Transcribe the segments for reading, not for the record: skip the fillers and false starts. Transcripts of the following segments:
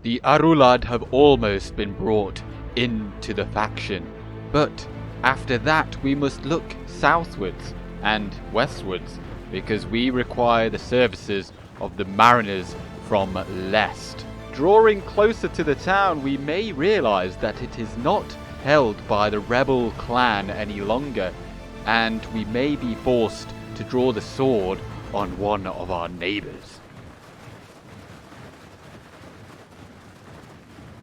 The Arulad have almost been brought into the faction, but after that we must look southwards and westwards, because we require the services of the mariners from Lest. Drawing closer to the town, we may realise that it is not held by the rebel clan any longer, and we may be forced to draw the sword on one of our neighbours.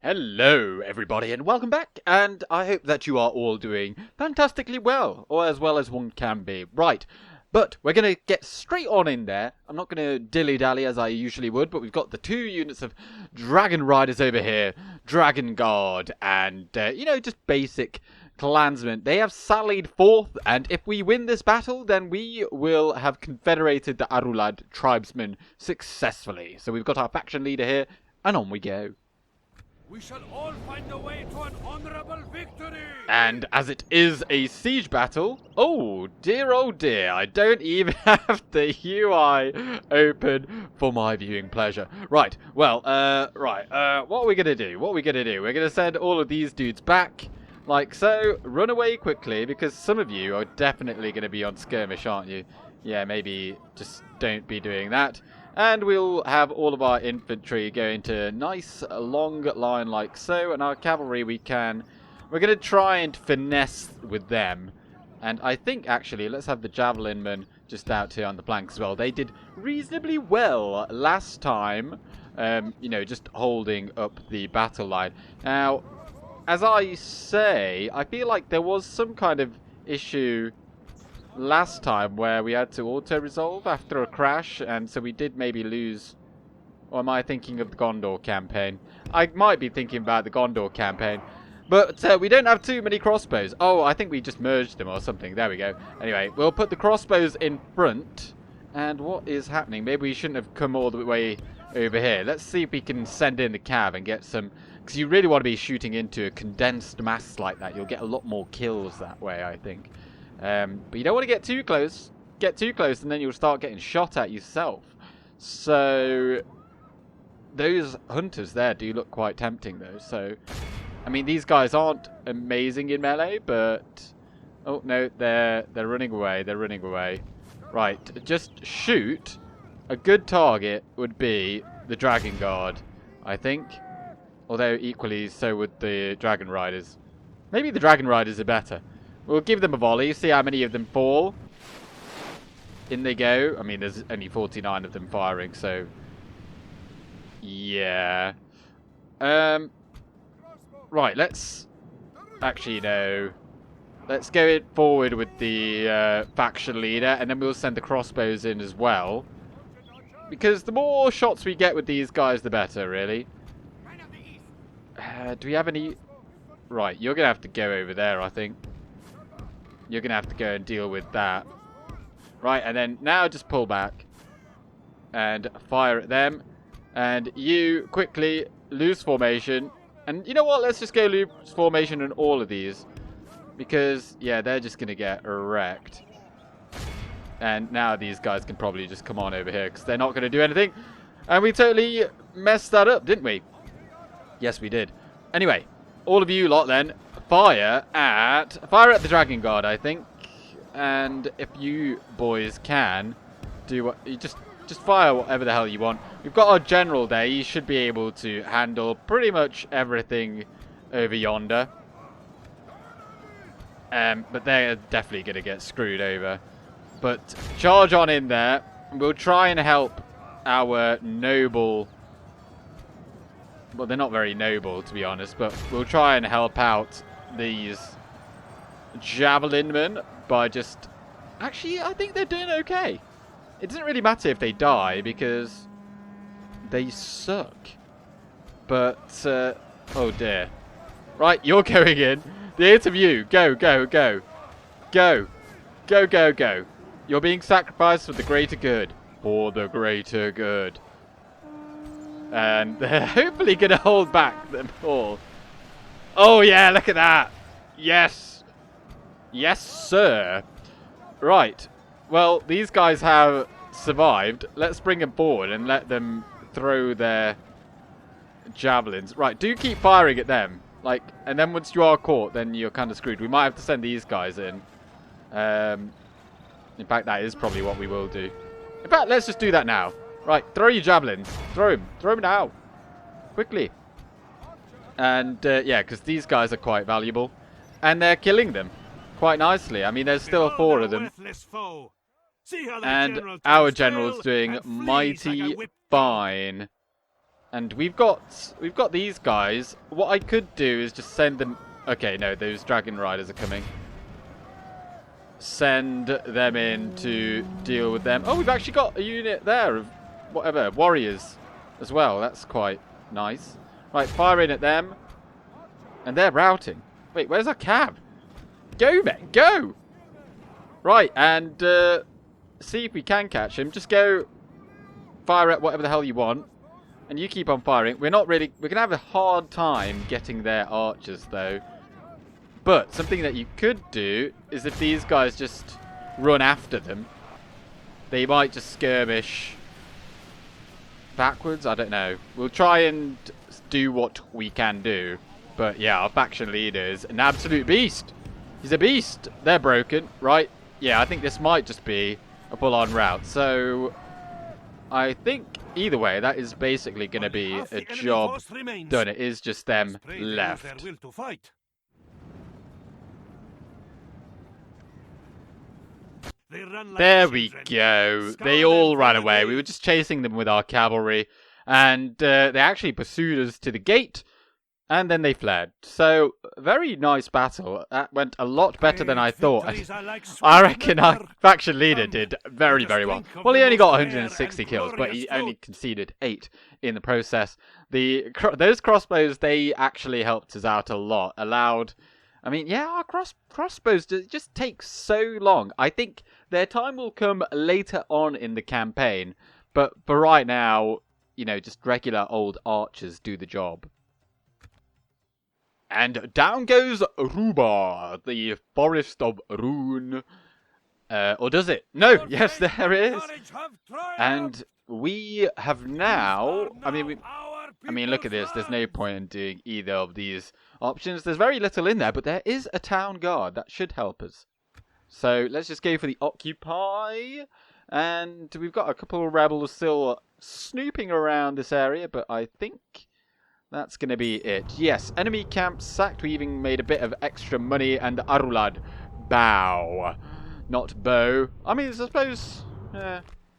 Hello everybody and welcome back, and I hope that you are all doing fantastically well as one can be. Right, but we're going to get straight on in there. I'm not going to dilly-dally as I usually would, but we've got the two units of Dragon Riders over here, Dragon Guard, and, just basic clansmen. They have sallied forth, and if we win this battle, then we will have confederated the Arulad tribesmen successfully. So we've got our faction leader here, and on we go. We shall all find a way to an honorable victory! And as it is a siege battle, oh dear, I don't even have the UI open for my viewing pleasure. Right, well, what are we going to do? We're going to send all of these dudes back, like so. Run away quickly, because some of you are definitely going to be on skirmish, aren't you? Yeah, maybe just don't be doing that. And we'll have all of our infantry go into a nice long line like so. And our cavalry we're going to try and finesse with them. And I think actually, let's have the javelin men just out here on the flank as well. They did reasonably well last time, just holding up the battle line. Now, as I say, I feel like there was some kind of issue last time where we had to auto-resolve after a crash, and so we did maybe lose. Or am I thinking of the Gondor campaign? I might be thinking about the Gondor campaign. But we don't have too many crossbows. Oh, I think we just merged them or something. There we go. Anyway, we'll put the crossbows in front. And what is happening? Maybe we shouldn't have come all the way over here. Let's see if we can send in the cav and get some. Because you really want to be shooting into a condensed mass like that. You'll get a lot more kills that way, I think. But you don't want to get too close. Get too close and then you'll start getting shot at yourself. So those hunters there do look quite tempting though. So, I mean, these guys aren't amazing in melee, but... Oh, no, they're running away. They're running away. Right, just shoot. A good target would be the Dragon Guard, I think. Although equally so would the Dragon Riders. Maybe the Dragon Riders are better. We'll give them a volley, see how many of them fall. In they go. I mean, there's only 49 of them firing, so... Yeah. Right, let's... Actually, no. Let's go forward with the faction leader, and then we'll send the crossbows in as well. Because the more shots we get with these guys, the better, really. Do we have any... Right, you're going to have to go over there, I think. You're going to have to go and deal with that. Right, and then now just pull back. And fire at them. And you quickly lose formation. And you know what? Let's just go lose formation on all of these. Because, yeah, they're just going to get wrecked. And now these guys can probably just come on over here. Because they're not going to do anything. And we totally messed that up, didn't we? Yes, we did. Anyway, all of you lot then. Fire at the Dragon Guard, I think, and if you boys can do what you just fire whatever the hell you want. We've got our general there. He should be able to handle pretty much everything over yonder. But they're definitely going to get screwed over. But charge on in there. We'll try and help our noble. Well, they're not very noble, to be honest, but we'll try and help out these javelin men by just... Actually, I think they're doing okay. It doesn't really matter if they die, because they suck. But, oh dear. Right, you're going in. The 8 of you, go, go, go. Go. Go, go, go. You're being sacrificed for the greater good. For the greater good. And they're hopefully going to hold back them all. Oh, yeah, look at that. Yes. Yes, sir. Right. Well, these guys have survived. Let's bring them forward and let them throw their javelins. Right, do keep firing at them. Like, and then once you are caught, then you're kind of screwed. We might have to send these guys in. In fact, that is probably what we will do. In fact, let's just do that now. Right, throw your javelins. Throw them. Throw them now. Quickly. And, yeah, because these guys are quite valuable. And they're killing them quite nicely. I mean, there's still 4 of them. And our general's doing mighty fine. And we've got these guys. What I could do is just send them... Okay, no, those dragon riders are coming. Send them in to deal with them. Oh, we've actually got a unit there of whatever, warriors as well. That's quite nice. Right, firing at them. And they're routing. Wait, where's our cab? Go, mate, go! Right, and see if we can catch him. Just go fire at whatever the hell you want. And you keep on firing. We're going to have a hard time getting their archers, though. But something that you could do is if these guys just run after them, they might just skirmish backwards. I don't know. We'll try and do what we can do. But yeah, our faction leader is an absolute beast. He's a beast. They're broken, right? Yeah, I think this might just be a full-on rout. So I think either way, that is basically going to be a job done. It is just them left. There we go. They all ran away. We were just chasing them with our cavalry. And they actually pursued us to the gate. And then they fled. So, very nice battle. That went a lot better than I thought. I reckon our faction leader did very, very well. Well, he only got 160 kills, but he only conceded 8 in the process. Those crossbows, they actually helped us out a lot. Allowed... I mean, yeah, our crossbows just take so long. I think their time will come later on in the campaign. But for right now, you know, just regular old archers do the job. And down goes Rhukar, the forest of Rhûn. Or does it? No, yes, there it is. And we have now... I mean, look at this. There's no point in doing either of these options. There's very little in there, but there is a town guard. That should help us. So let's just go for the occupy. And we've got a couple of rebels still snooping around this area, but I think that's going to be it. Yes, enemy camp sacked. We even made a bit of extra money. And Arulad, bow. Not bow. I mean, I suppose...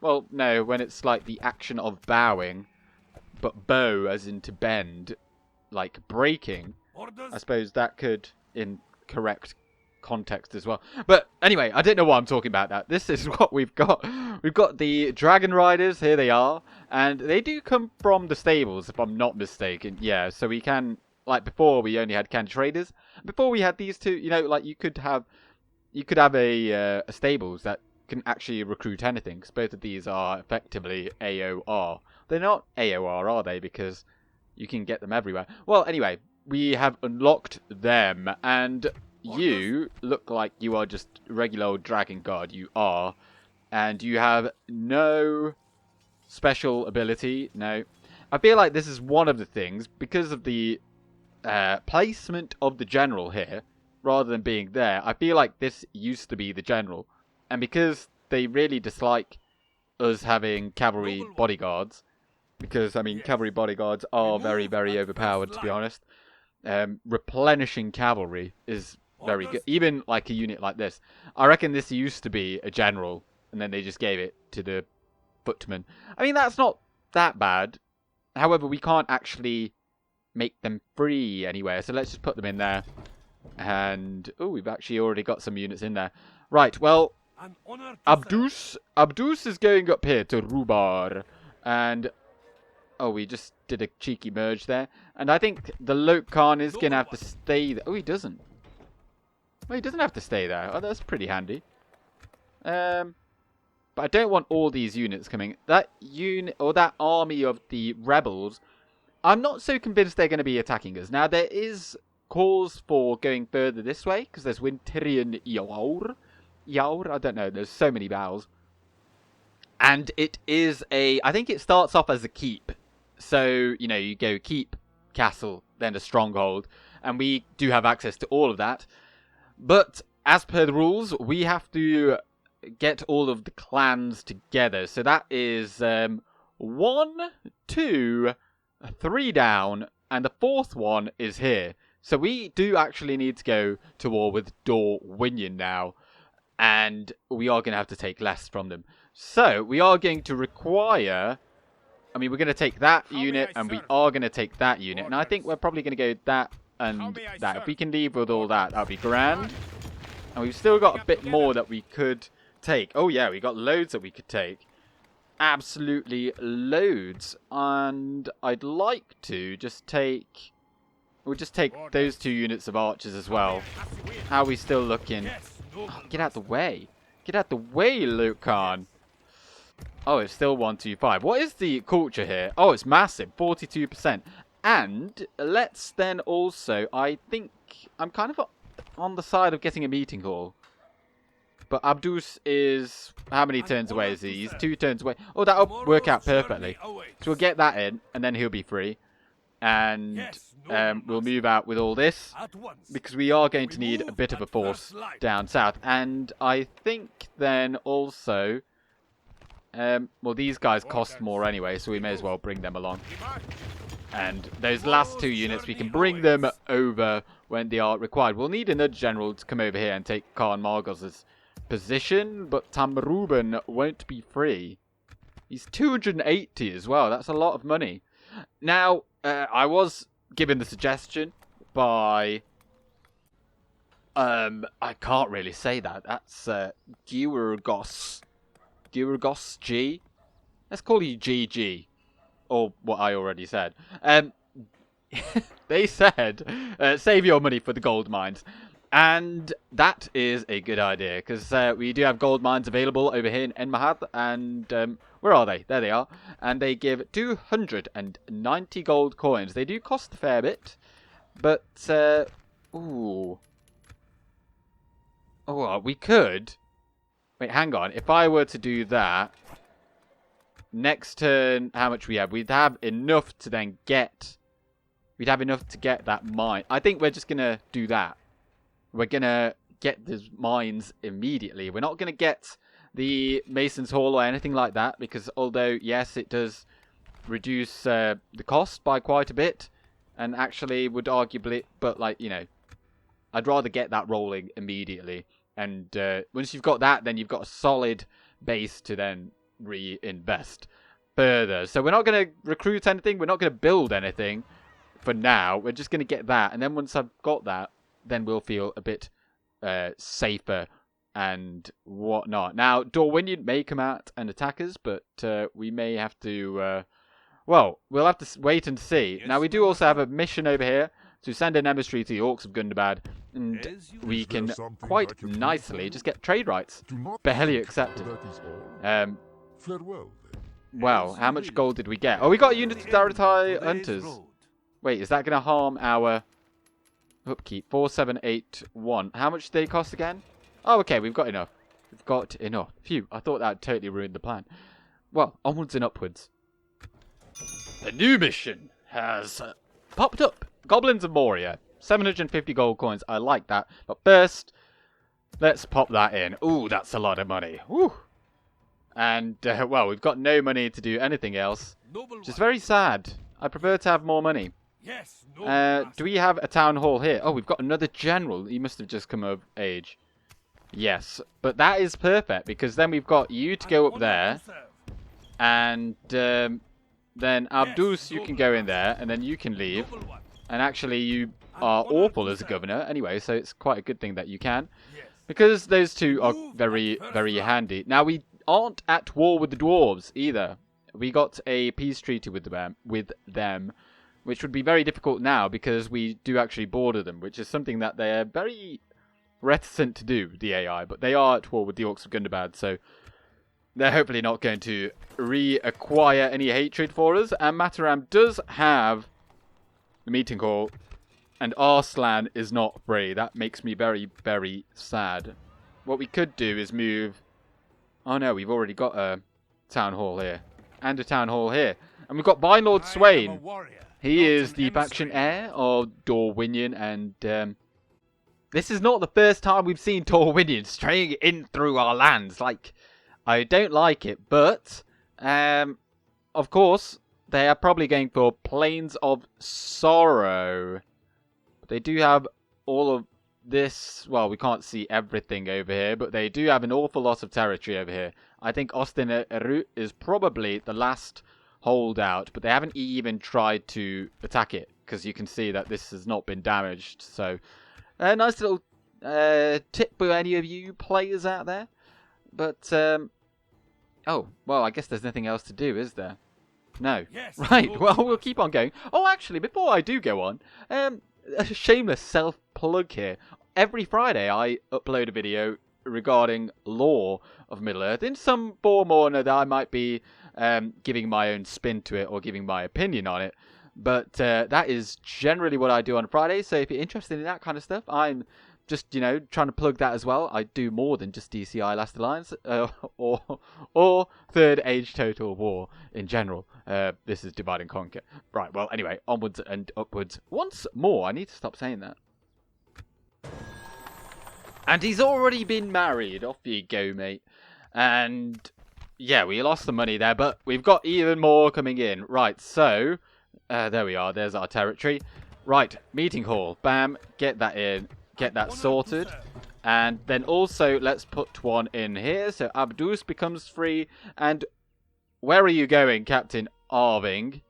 well, no, when it's like the action of bowing. But bow, as in to bend, like breaking. I suppose that could, in correct context as well. But anyway, I don't know why I'm talking about that. This is what we've got. We've got the dragon riders. Here they are. And they do come from the stables, if I'm not mistaken. Yeah, so we can... Like before, we only had candy traders. Before we had these two, you know, like you could have a stables that can actually recruit anything. Because both of these are effectively AOR. They're not AOR, are they? Because you can get them everywhere. Well, anyway, we have unlocked them. And you look like you are just regular old dragon guard. You are. And you have no special ability. No. I feel like this is one of the things, because of the placement of the general here, rather than being there. I feel like this used to be the general. And because they really dislike us having cavalry bodyguards, because, I mean, cavalry bodyguards are very, very overpowered, to be honest. Replenishing cavalry is very good. Even, like, a unit like this. I reckon this used to be a general, and then they just gave it to the footmen. I mean, that's not that bad. However, we can't actually make them free anywhere, so let's just put them in there. And, oh, we've actually already got some units in there. Right, well, Abdus is going up here to Rhukar. And... oh, we just did a cheeky merge there. And I think the Loke Khan is going to have to stay there. Oh, he doesn't. Well, he doesn't have to stay there. Oh, that's pretty handy. But I don't want all these units coming. That unit, or that army of the rebels, I'm not so convinced they're going to be attacking us. Now, there is cause for going further this way, because there's Winterian Yaur. Yaur? I don't know. There's so many vowels. And it is a... I think it starts off as a keep. So, you know, you go keep, castle, then a stronghold. And we do have access to all of that. But as per the rules, we have to get all of the clans together. So that is 1, 2, 3 down. And the 4th one is here. So we do actually need to go to war with Dorwinion now. And we are going to have to take less from them. So we are going to require... I mean, we're going to take that unit, and we are going to take that unit. And I think we're probably going to go that and that. If we can leave with all that, that would be grand. And we've still got a bit more that we could take. Oh, yeah, we got loads that we could take. Absolutely loads. And I'd like to just take... We'll just take those 2 units of archers as well. How are we still looking? Oh, get out the way. Get out the way, Loke Khan. Oh, it's still 125. What is the culture here? Oh, it's massive. 42%. And let's then also... I think I'm kind of on the side of getting a meeting hall. But Abdus is... How many turns away is he? He's 2 turns away. Oh, that'll work out perfectly. So we'll get that in, and then he'll be free. And we'll move out with all this. Because we are going to need a bit of a force down south. And I think then also... well, these guys cost more anyway, so we may as well bring them along. And those last 2 units, we can bring them over when they are required. We'll need another general to come over here and take Khan Margos's position, but Tamruban won't be free. He's 280 as well. That's a lot of money. Now, I was given the suggestion by... I can't really say that. That's Gurgos G. Let's call you GG. Or what I already said. They said, save your money for the gold mines. And that is a good idea. Because we do have gold mines available over here in Enmahad. And where are they? There they are. And they give 290 gold coins. They do cost a fair bit. But, ooh. Oh, we could... Wait, hang on. If I were to do that, next turn, how much we have? We'd have enough to then get... We'd have enough to get that mine. I think we're just going to do that. We're going to get the mines immediately. We're not going to get the Mason's Hall or anything like that. Because although, yes, it does reduce the cost by quite a bit. And actually would arguably... But, like, you know, I'd rather get that rolling immediately. And once you've got that, then you've got a solid base to then reinvest further. So we're not going to recruit anything. We're not going to build anything for now. We're just going to get that. And then once I've got that, then we'll feel a bit safer and whatnot. Now, Dorwinion may come out and attack us, but we may have to... well, we'll have to wait and see. Yes, now, we do also have a mission over here to send an emissary to the Orcs of Gundabad. And we can quite nicely just get trade rights. Barely accepted. Well, how much gold did we get? Oh, we got a unit of Daratai Hunters. Wait, is that going to harm our upkeep? 4781. How much did they cost again? Oh, okay, we've got enough. We've got enough. Phew, I thought that totally ruined the plan. Well, onwards and upwards. A new mission has popped up. Goblins of Moria. 750 gold coins. I like that. But first, let's pop that in. Ooh, that's a lot of money. Woo. And, well, we've got no money to do anything else. Which is very sad. I prefer to have more money. Yes, do we have a town hall here? Oh, we've got another general. He must have just come of age. Yes. But that is perfect. Because then we've got you to go up there. And then Abdus, you can go in there. And then you can leave. And actually, you are awful as a governor anyway, so it's quite a good thing that you can. Because those two are very, very handy. Now, we aren't at war with the dwarves either. We got a peace treaty with them, which would be very difficult now because we do actually border them, which is something that they're very reticent to do, the AI. But they are at war with the Orcs of Gundabad, so they're hopefully not going to reacquire any hatred for us. And Mataram does have the meeting hall, and Arslan is not free. That makes me very, very sad. What we could do is move... Oh no, we've already got a town hall here. and a town hall here. And we've got Bynlord Swain. He is the faction heir of Dorwinion, and this is not the first time we've seen Dorwinion straying in through our lands. Like, I don't like it, but of course they are probably going for Plains of Sorrow. But they do have all of this. Well, we can't see everything over here, but they do have an awful lot of territory over here. I think Rhûn is probably the last holdout, but they haven't even tried to attack it, because you can see that this has not been damaged. So a nice little tip for any of you players out there. But oh, well, I guess there's nothing else to do, is there? No. Yes, Right, well, we'll keep on going. Oh, actually, before I do go on, a shameless self-plug here. Every Friday I upload a video regarding lore of Middle-earth in some form or another. I might be giving my own spin to it or giving my opinion on it. But that is generally what I do on Friday. So if you're interested in that kind of stuff, I'm just, you know, trying to plug that as well. I do more than just DCI Last Alliance or Third Age Total War in general. This is Divide and Conquer. Right, well, anyway, onwards and upwards. Once more, I need to stop saying that. And he's already been married. Off you go, mate. And yeah, we lost the money there, but we've got even more coming in. Right, so there we are. There's our territory. Right, meeting hall. Bam, get that in. Get that sorted. And then also, let's put one in here. So Abdus becomes free. And where are you going, Captain Arving?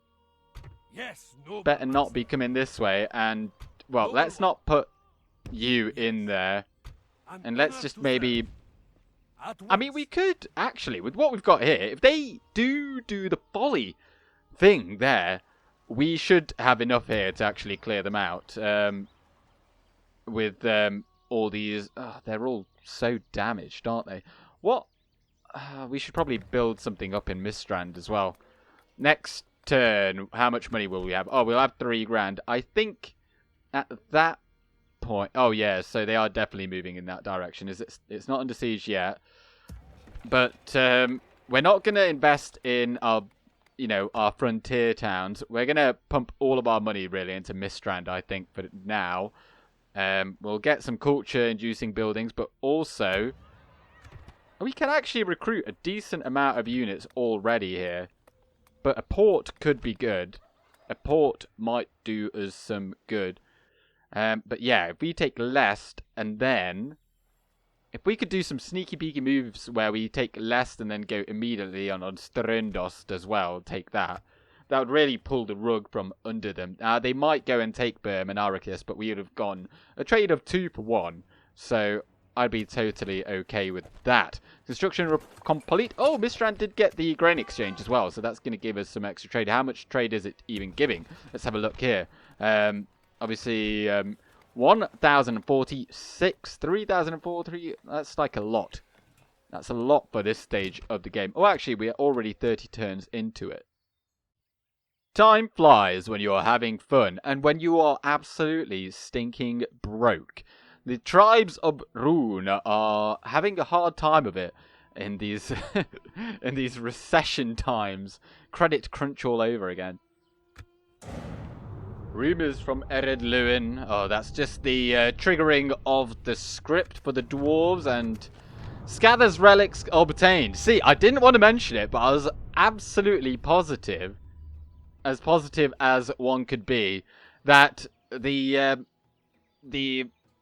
Yes, no. Better not be coming this way. And, well, let's not put you in there. And let's just maybe... I mean, we could, actually, with what we've got here, if they do the folly thing there, we should have enough here to actually clear them out. With all these... they're all so damaged, aren't they? What? We should probably build something up in Mistrand as well. Next turn, how much money will we have? Oh, we'll have 3 grand. I think at that point... Oh, yeah, so they are definitely moving in that direction. It's not under siege yet. But we're not going to invest in our, you know, our frontier towns. We're going to pump all of our money, really, into Mistrand, I think, for now. We'll get some culture-inducing buildings, but also we can actually recruit a decent amount of units already here. But a port could be good. A port might do us some good. But yeah, if we take Lest and then... If we could do some sneaky-peeky moves where we take Lest and then go immediately on Strendost as well, take that. That would really pull the rug from under them. They might go and take Burm and Arrakis, but we would have gone a trade of 2 for 1. So I'd be totally okay with that. Construction complete. Oh, Mistrand did get the grain exchange as well, so that's going to give us some extra trade. How much trade is it even giving? Let's have a look here. Obviously, 1,046, 3,043. That's like a lot. That's a lot for this stage of the game. Oh, actually, we are already 30 turns into it. Time flies when you're having fun, and when you are absolutely stinking broke. The tribes of Rhûn are having a hard time of it in these in these recession times. Credit crunch all over again. Rumours from Ered Luin. Oh, that's just the triggering of the script for the dwarves, and Scatha's relics obtained. See, I didn't want to mention it, but I was absolutely positive, as positive as one could be, that the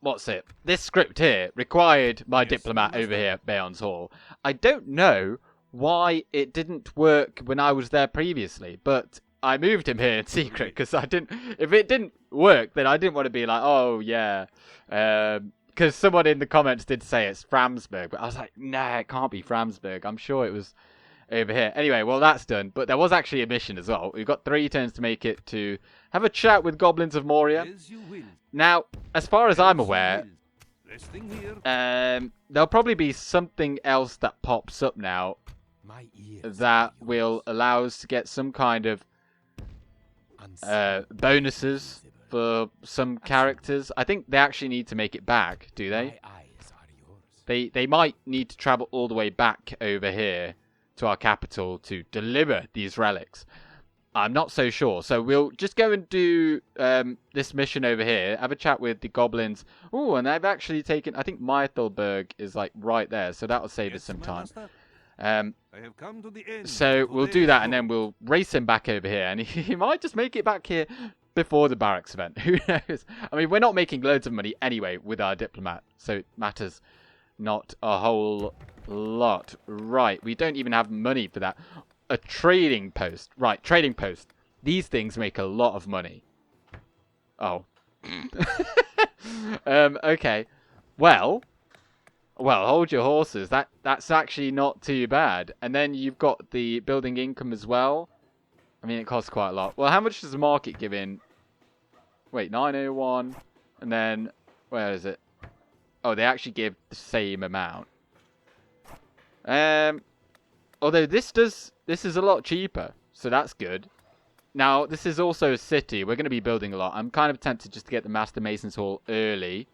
what's it? This script here required my diplomat over here at Bayon's Hall. I don't know why it didn't work when I was there previously, but I moved him here in secret because I didn't. If it didn't work, then I didn't want to be like, oh yeah, because someone in the comments did say it's Framsburg, but I was like, nah, it can't be Framsburg. I'm sure it was over here. Anyway, well, that's done. But there was actually a mission as well. We've got 3 turns to make it to have a chat with Goblins of Moria. Now, as far as I'm aware, there'll probably be something else that pops up now that will allow us to get some kind of bonuses for some characters. I think they actually need to make it back, do they? They might need to travel all the way back over here to our capital to deliver these relics. I'm not so sure. So we'll just go and do this mission over here. Have a chat with the goblins. Oh, and they've actually taken... I think Meithelberg is like right there. So that'll save us some time. So we'll do that and then we'll race him back over here. And he might just make it back here before the barracks event. Who knows? I mean, we're not making loads of money anyway with our diplomat. So it matters not a whole lot. Right. We don't even have money for that. A trading post. Right, trading post. These things make a lot of money. Oh. Okay. Well, hold your horses. That's actually not too bad. And then you've got the building income as well. I mean, it costs quite a lot. Well, how much does the market give in? Wait, 901. And then, where is it? Oh, they actually give the same amount. Although this is a lot cheaper, so that's good. Now, this is also a city. We're going to be building a lot. I'm kind of tempted just to get the Master Mason's Hall early.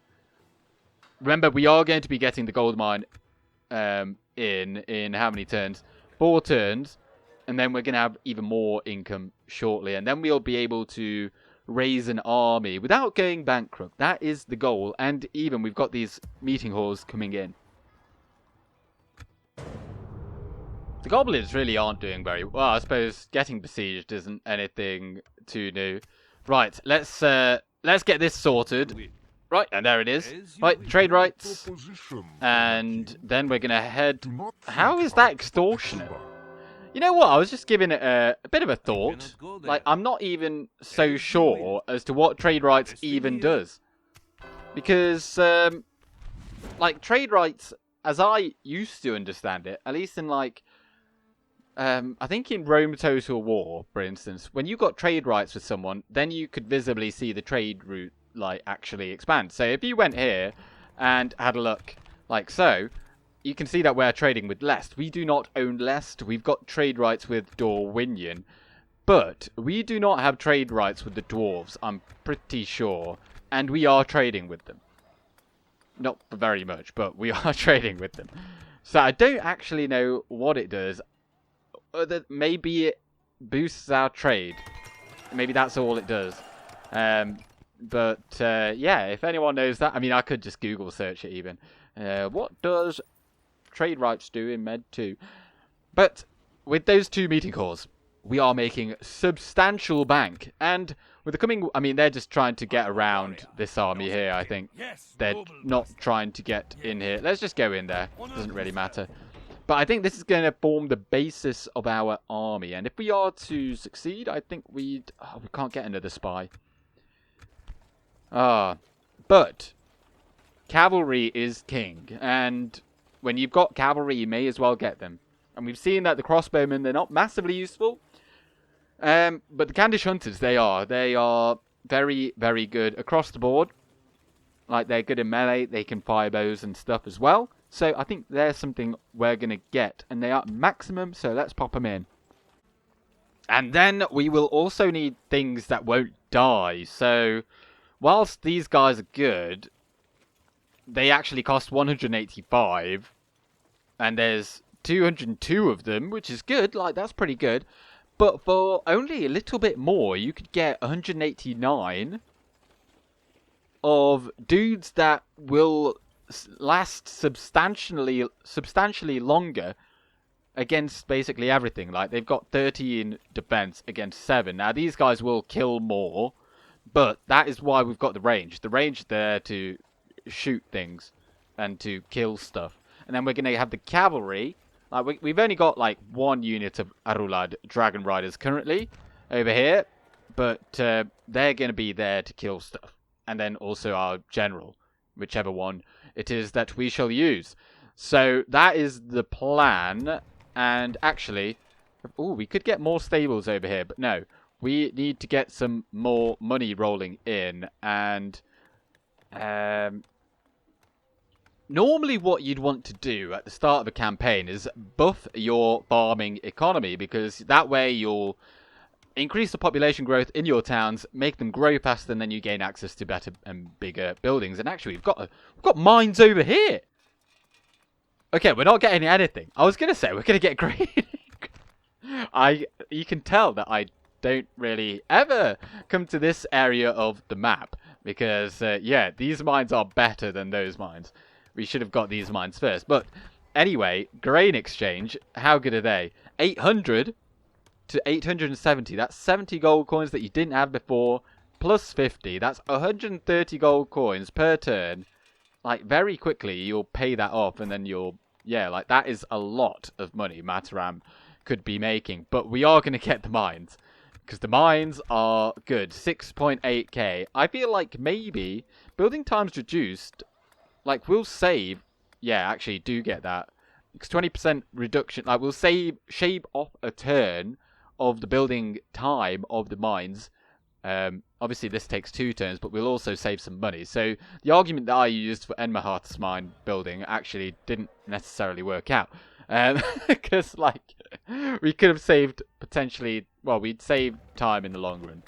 Remember, we are going to be getting the gold mine in how many turns? 4 turns. And then we're going to have even more income shortly. And then we'll be able to raise an army without going bankrupt. That is the goal. And even we've got these meeting halls coming in. The goblins really aren't doing very well. I suppose getting besieged isn't anything too new. Right, let's get this sorted. Right, and there it is. Right, trade rights. And then we're going to head... How is that extortionate? You know what? I was just giving it a bit of a thought. Like, I'm not even so sure as to what trade rights even does. Because, like, trade rights, as I used to understand it, at least in, like... I think in Rome Total War, for instance, when you got trade rights with someone, then you could visibly see the trade route, like, actually expand. So if you went here and had a look like so, you can see that we're trading with Lest. We do not own Lest. We've got trade rights with Dorwinion. But we do not have trade rights with the Dwarves, I'm pretty sure. And we are trading with them. Not for very much, but we are trading with them. So I don't actually know what it does. Maybe it boosts our trade. Maybe that's all it does. But yeah, if anyone knows that, I mean, I could just Google search it even. What does trade rights do in Med 2? But with those 2 meeting halls, we are making substantial bank. And with the coming, I mean, they're just trying to get around this army here, I think. They're not trying to get in here. Let's just go in there. Doesn't really matter. But I think this is going to form the basis of our army. And if we are to succeed, I think we'd... Oh, we can't get another spy. But cavalry is king. And when you've got cavalry, you may as well get them. And we've seen that the crossbowmen, they're not massively useful. But the Candish hunters, they are. They are very, very good across the board. Like, they're good in melee. They can fire bows and stuff as well. So I think there's something we're going to get. And they are maximum, so let's pop them in. And then we will also need things that won't die. So whilst these guys are good, they actually cost 185. And there's 202 of them, which is good. Like, that's pretty good. But for only a little bit more, you could get 189 of dudes that will last substantially longer against basically everything. Like, they've got 13 defense against 7. Now, these guys will kill more, but that is why we've got the range. The range is there to shoot things and to kill stuff. And then we're going to have the cavalry. Like, we've only got, like, 1 unit of Arulad Dragon Riders currently over here, but they're going to be there to kill stuff. And then also our general, whichever one it is that we shall use. So that is the plan. And actually, oh, we could get more stables over here, but no. We need to get some more money rolling in. And normally what you'd want to do at the start of a campaign is buff your farming economy, because that way you'll increase the population growth in your towns, make them grow faster, and then you gain access to better and bigger buildings. And actually, we've got mines over here. Okay, we're not getting anything. I was gonna say we're gonna get grain. You can tell that I don't really ever come to this area of the map because yeah, these mines are better than those mines. We should have got these mines first. But anyway, grain exchange. How good are they? 800 to 870. That's 70 gold coins that you didn't have before, plus 50. That's 130 gold coins per turn. Like, very quickly, you'll pay that off, and then you'll... Yeah, like, that is a lot of money Mataram could be making. But we are going to get the mines, because the mines are good. 6.8k. I feel like maybe building times reduced, like, we'll save... Yeah, actually, do get that. Because 20% reduction, like, we'll shave off a turn of the building time of the mines. Obviously, this takes 2 turns, but we'll also save some money. So the argument that I used for Enmaharth's mine building actually didn't necessarily work out. Because, like, we could have saved potentially... Well, we'd save time in the long run.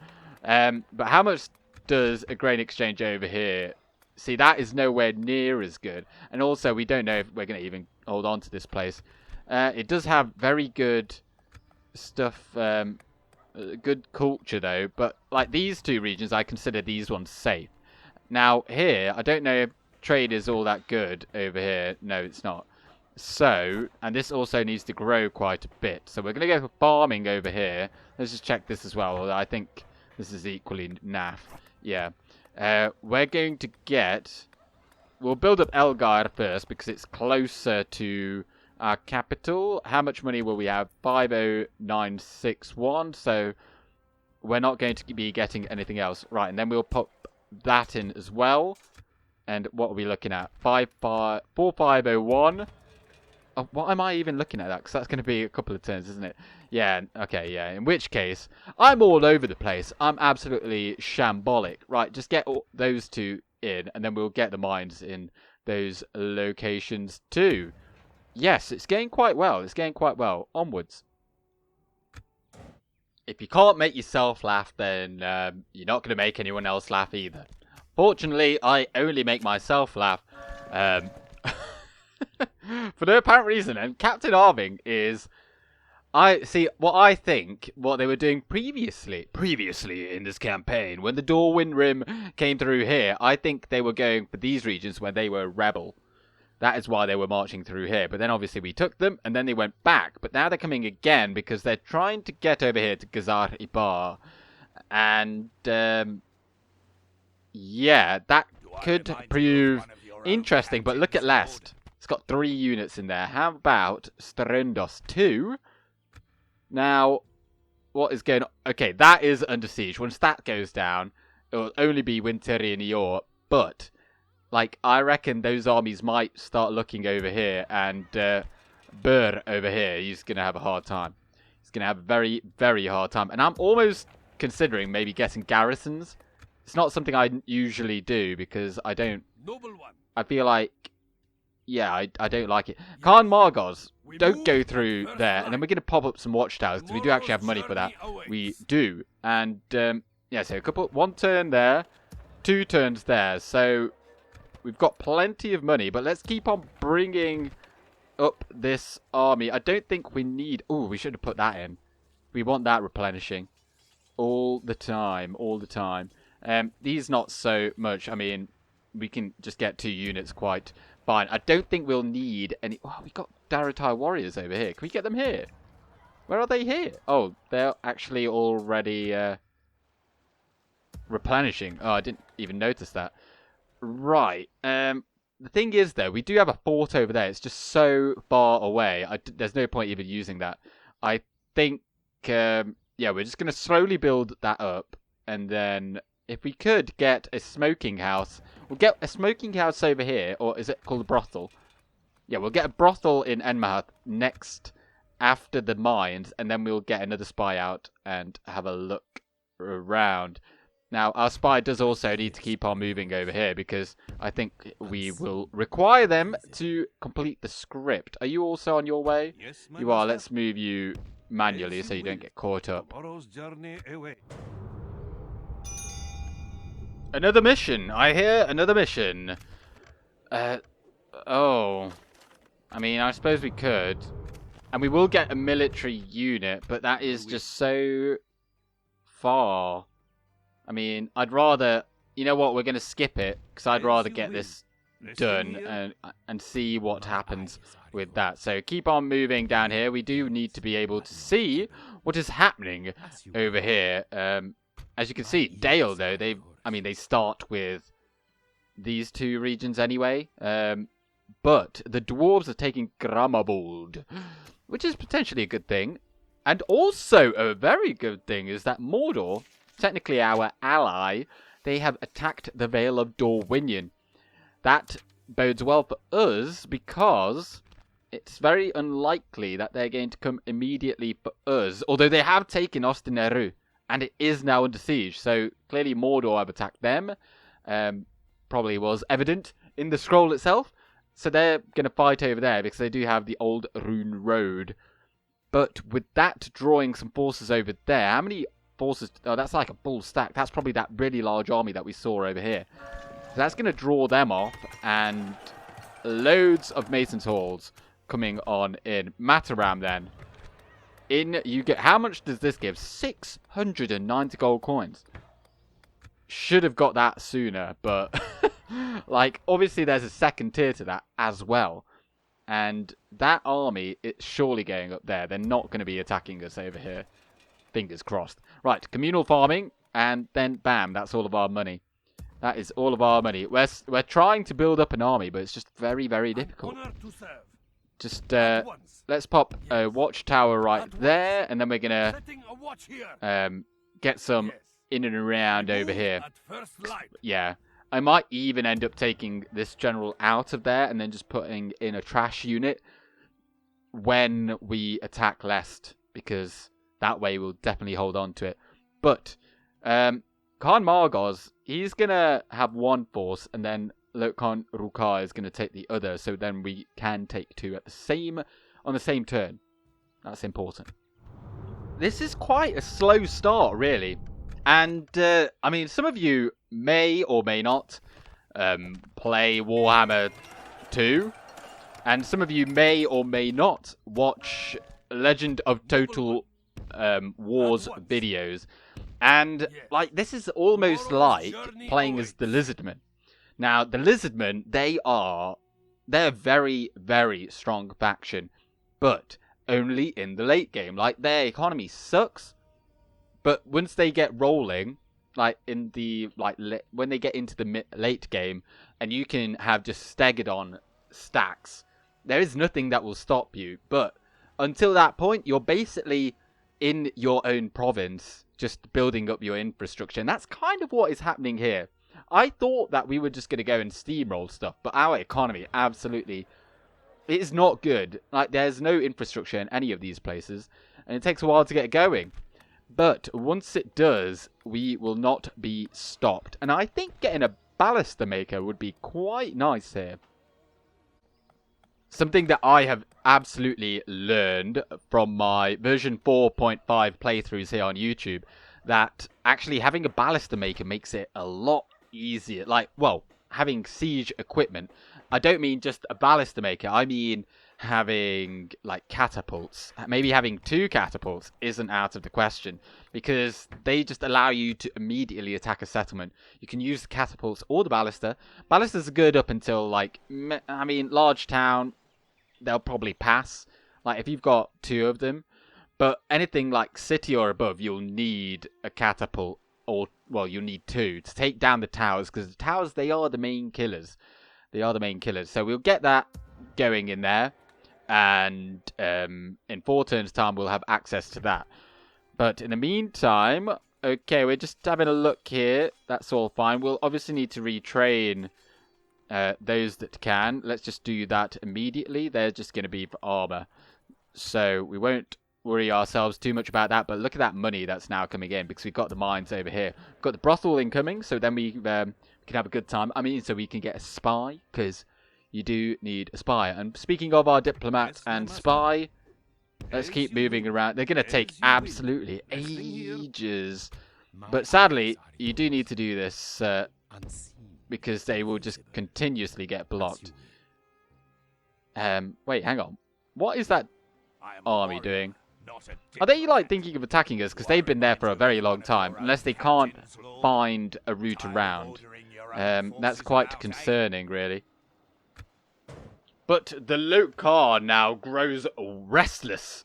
But how much does a grain exchange over here... See, that is nowhere near as good. And also, we don't know if we're going to even hold on to this place. It does have very good stuff... good culture though, but like these 2 regions, I consider these ones safe. Now here, I don't know if trade is all that good over here. No, it's not. So, and this also needs to grow quite a bit. So we're going to go for farming over here. Let's just check this as well. I think this is equally naff. Yeah. We're going to get... We'll build up Elgar first because it's closer to... our capital. How much money will we have? 50961. So we're not going to be getting anything else. Right, and then we'll put that in as well. And what are we looking at? 4501. Oh, what am I even looking at that? Because that's going to be a couple of turns, isn't it? Yeah, okay, yeah. In which case, I'm all over the place. I'm absolutely shambolic. Right, just get all those 2 in, and then we'll get the mines in those locations too. Yes, it's going quite well. It's going quite well. Onwards. If you can't make yourself laugh, then you're not going to make anyone else laugh either. Fortunately, I only make myself laugh for no apparent reason. And Captain Arving is... what they were doing previously in this campaign, when the Dorwyn Rim came through here, I think they were going for these regions where they were rebel. That is why they were marching through here. But then obviously we took them, and then they went back. But now they're coming again because they're trying to get over here to Gazar Ibar. And, yeah, that could prove interesting. But look at Lest. It's got 3 units in there. How about Strendos 2? Now, what is going on? Okay, that is under siege. Once that goes down, it will only be Winterian Yor. But... like, I reckon those armies might start looking over here, and Burr over here, he's going to have a hard time. He's going to have a very, very hard time. And I'm almost considering maybe getting garrisons. It's not something I usually do, because I don't... I feel like... Yeah, I don't like it. Khan Margos, don't go through there. And then we're going to pop up some watchtowers, because we do actually have money for that. We do. And, yeah, so one turn there, 2 turns there. So... we've got plenty of money, but let's keep on bringing up this army. I don't think we need... Oh, we should have put that in. We want that replenishing all the time, all the time. These not so much. I mean, we can just get 2 units quite fine. I don't think we'll need any... Oh, we've got Daratai warriors over here. Can we get them here? Where are they here? Oh, they're actually already replenishing. Oh, I didn't even notice that. Right. The thing is, though, we do have a fort over there. It's just so far away. There's no point even using that. I think, yeah, we're just going to slowly build that up. And then, if we could get a smoking house, we'll get a smoking house over here. Or is it called a brothel? Yeah, we'll get a brothel in Enmaharth next after the mines. And then we'll get another spy out and have a look around. Now, our spy does also need to keep on moving over here because I think we will require them to complete the script. Are you also on your way? Yes, you are. Let's move you manually so you don't get caught up. Another mission. I hear another mission. Oh. I mean, I suppose we could. And we will get a military unit, but that is just so far. I mean, I'd rather... You know what, we're going to skip it, because I'd rather get this done and see what happens with that. So keep on moving down here. We do need to be able to see what is happening over here. As you can see, Dale, though, they start with these two regions anyway. But the dwarves are taking Gramabold, which is potentially a good thing. And also a very good thing is that Mordor, technically our ally, they have attacked the Vale of Dorwinion. That bodes well for us because it's very unlikely that they're going to come immediately for us. Although they have taken Osteneru, and it is now under siege. So clearly Mordor have attacked them. Probably was evident in the scroll itself. So they're going to fight over there because they do have the old Rhûn road. But with that drawing some forces over there, how many forces? Oh, that's like a full stack. That's probably that really large army that we saw over here. So that's going to draw them off, and loads of Mason's Halls coming on in. Mataram then. In you get, how much does this give? 690 gold coins. Should have got that sooner, but like obviously there's a second tier to that as well. And that army, it's surely going up there. They're not going to be attacking us over here. Fingers crossed. Right, communal farming, and then bam, that's all of our money. That is all of our money. We're trying to build up an army, but it's just very, very difficult. Just let's pop a watchtower right there, and then we're gonna get some in and around over here. Yeah. I might even end up taking this general out of there and then just putting in a trash unit when we attack Lest, because that way we'll definitely hold on to it. But Khan Margos, he's going to have one force, and then Loke Khan Rhukar is going to take the other, so then we can take two on the same turn. That's important. This is quite a slow start, really. And, I mean, some of you may or may not play Warhammer 2. And some of you may or may not watch Legend of Total War's videos. And, like, this is almost like playing as the Lizardmen. Now, the Lizardmen, they're a very, very strong faction. But only in the late game. Like, their economy sucks. But once they get rolling, like in the when they get into the late game, and you can have just Stegodon stacks, there is nothing that will stop you. But until that point, you're basically in your own province, just building up your infrastructure, and that's kind of what is happening here. I thought that we were just going to go and steamroll stuff, but our economy absolutely, it is not good. Like, there's no infrastructure in any of these places, and it takes a while to get going. But once it does, we will not be stopped. And I think getting a ballista maker would be quite nice here. Something that I have absolutely learned from my version 4.5 playthroughs here on YouTube, that actually having a ballista maker makes it a lot easier. Like, well, having siege equipment. I don't mean just a ballista maker, I mean having like catapults. Maybe having 2 catapults isn't out of the question, because they just allow you to immediately attack a settlement. You can use the catapults or the ballista. Ballistas are good up until, like, I mean, large town, they'll probably pass, like if you've got 2 of them. But anything like city or above, you'll need a catapult, or, well, you'll need 2 to take down the towers, because the towers, they are the main killers. They are the main killers. So we'll get that going in there. And in 4 turns time, we'll have access to that. But in the meantime, okay, we're just having a look here. That's all fine. We'll obviously need to retrain those that can. Let's just do that immediately. They're just going to be for armor. So we won't worry ourselves too much about that. But look at that money that's now coming in, because we've got the mines over here. We've got the brothel incoming, so then we can have a good time. I mean, so we can get a spy, because you do need a spy. And speaking of our diplomat and spy, let's keep moving around. They're going to take absolutely ages. But sadly, you do need to do this because they will just continuously get blocked. Wait, hang on. What is that I am a army warrior, doing? not a Are they, like, diplomat. thinking of attacking us? Because they've been there for a very long time. Unless they can't find a route around. That's quite concerning, really. But the Loke Khan now grows restless.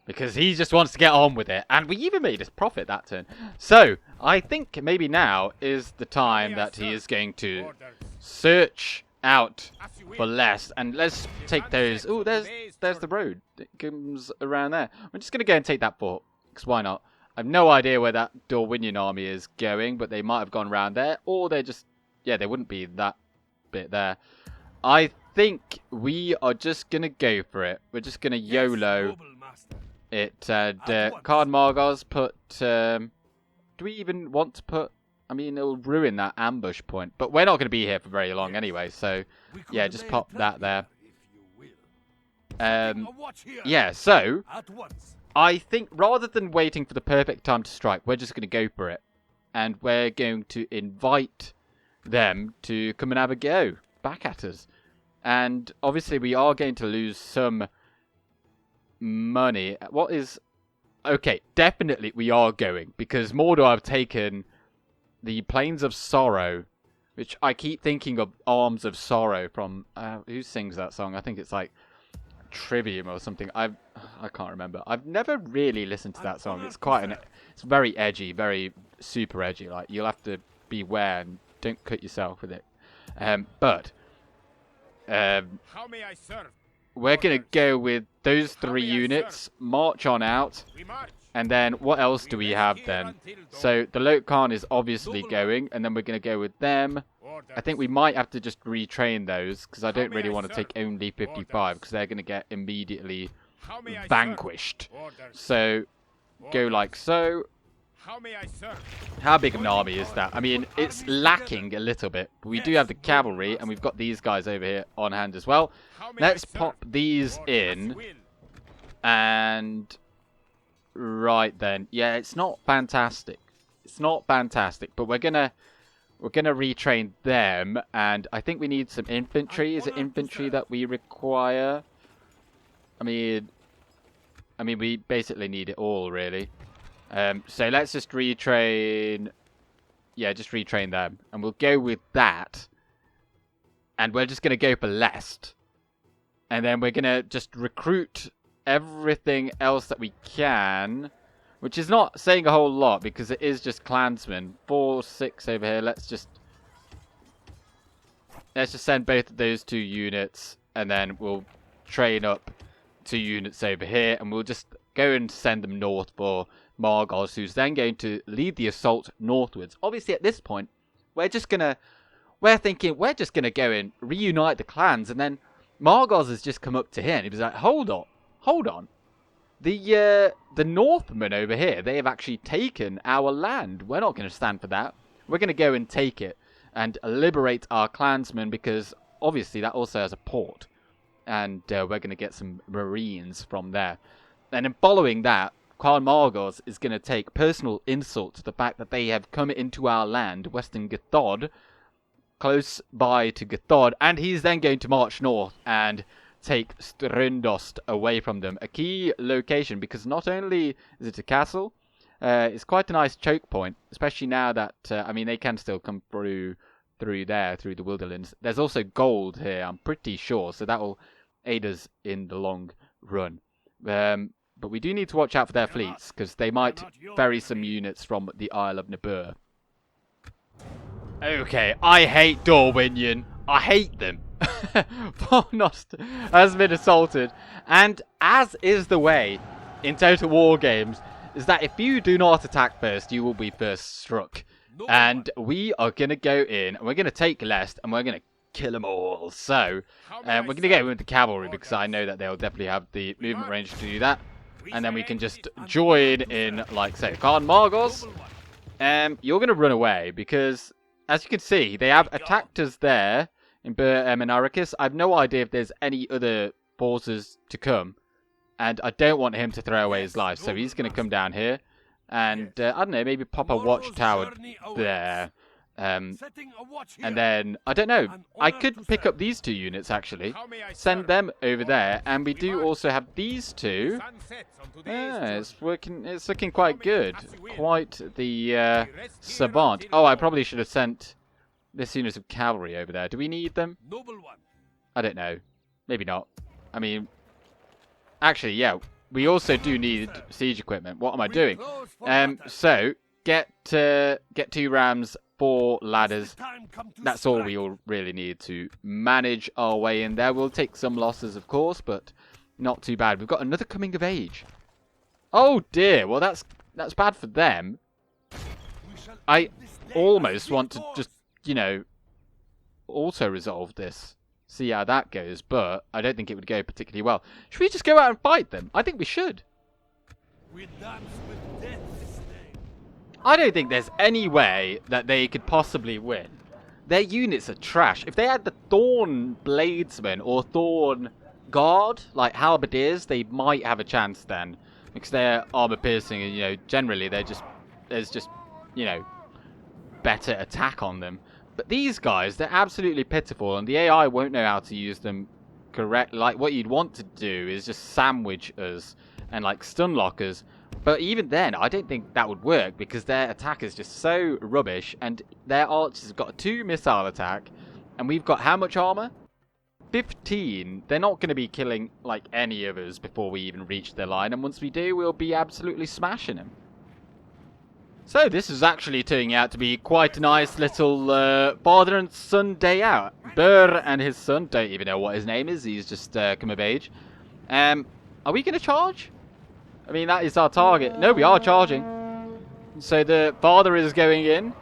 Because he just wants to get on with it. And we even made us profit that turn. So, I think maybe now is the time that he is going to search out for less. And let's take those. Oh, there's the road. It comes around there. I'm just going to go and take that fort. Because why not? I have no idea where that Dorwinian army is going. But they might have gone around there. Or they're just... Yeah, they wouldn't be that bit there. I think we are just going to go for it. We're just going to YOLO it. And Card Margos put... do we even want to put... I mean, it'll ruin that ambush point. But we're not going to be here for very long anyway. So, yeah, just pop that there. Yeah, so... I think rather than waiting for the perfect time to strike, we're just going to go for it. And we're going to invite them to come and have a go back at us. And obviously we are going to lose some money. What is... Okay, definitely we are going. Because Mordor have taken the Plains of Sorrow. Which I keep thinking of Arms of Sorrow from... who sings that song? I think it's like Trivium or something. I can't remember. I've never really listened to that song. It's quite an... It's very edgy. Very super edgy. Like, you'll have to beware and don't cut yourself with it. But... How may I serve? we're going to go with those 3 units, march on out, and then what else do we have then? So the Loke Khan is obviously going, and then we're going to go with them. I think we might have to just retrain those, because I don't really want to take only 55, because they're going to get immediately vanquished. So, go like so. How big of an army is that? I mean, it's lacking a little bit. But we do have the cavalry, and we've got these guys over here on hand as well. Let's pop these in. And... Right then. Yeah, it's not fantastic. It's not fantastic. But we're gonna retrain them. And I think we need some infantry. Is it infantry that we require? I mean, we basically need it all, really. So let's just retrain. Yeah, just retrain them. And we'll go with that. And we're just going to go for Lest. And then we're going to just recruit everything else that we can. Which is not saying a whole lot, because it is just clansmen. 4, 6 over here. Let's just send both of those 2 units. And then we'll train up 2 units over here. And we'll just go and send them north for Margos, who's then going to lead the assault northwards. Obviously, at this point, we're just gonna go and reunite the clans, and then Margos has just come up to him. He was like, hold on. The Northmen over here, they have actually taken our land. We're not going to stand for that. We're going to go and take it and liberate our clansmen, because obviously that also has a port, and we're going to get some marines from there. And then following that, Khan Margos is going to take personal insult to the fact that they have come into our land, Western Gathod, close by to Gathod, and he's then going to march north and take Strindost away from them. A key location, because not only is it a castle, it's quite a nice choke point, especially now that, they can still come through there, through the Wilderlands. There's also gold here, I'm pretty sure, so that will aid us in the long run. But we do need to watch out for their fleets, because they might ferry some units from the Isle of Nabur. Okay, I hate Dorwinian. I hate them. Fornost has been assaulted. And as is the way in Total War games, is that if you do not attack first, you will be first struck. And we are going to go in, and we're going to take Lest, and we're going to kill them all. So, we're going to go in with the cavalry, because I know that they'll definitely have the movement range to do that. And then we can just join in, like, say, Khan Margos. You're going to run away, because, as you can see, they have attacked us there in Bur Arrakis. I have no idea if there's any other forces to come. And I don't want him to throw away his life, so he's going to come down here. And, I don't know, maybe pop a watchtower there. Setting a watch here. And then, I don't know, An I order could to pick serve. up these 2 units actually. How may I Send serve? them over there, and we We do march. also have these 2. Sun sets on today's Yeah, journey. it's looking quite good. Quite the savant. until Oh, I dawn. probably should have sent this unit of cavalry over there. Do we need them? Noble one. I don't know. Maybe not. I mean, actually, yeah. We also do need siege equipment. What am I We doing? close for battle. So get 2 rams, 4 ladders. The time come to That's all strike. we all really need to manage our way in there. We'll take some losses, of course, but not too bad. We've got another coming of age. Oh dear. Well, that's bad for them. We shall I end this day almost as want to victors. just, you know, auto resolve this. See how that goes, but I don't think it would go particularly well. Should we just go out and fight them? I think we should. We dance with death this day. I don't think there's any way that they could possibly win. Their units are trash. If they had the Thorn Bladesmen or Thorn Guard, like Halberdiers, they might have a chance then. Because they're armor piercing and, you know, generally there's just, you know, better attack on them. But these guys, they're absolutely pitiful, and the AI won't know how to use them correct. Like, what you'd want to do is just sandwich us and, like, stun lock us. But even then, I don't think that would work, because their attack is just so rubbish, and their archers have got a 2 missile attack, and we've got how much armor? 15. They're not going to be killing, like, any of us before we even reach their line, and once we do, we'll be absolutely smashing them. So this is actually turning out to be quite a nice little father and son day out. Burr and his son, don't even know what his name is, he's just come of age. Are we going to charge? I mean, that is our target. No, we are charging. So the father is going in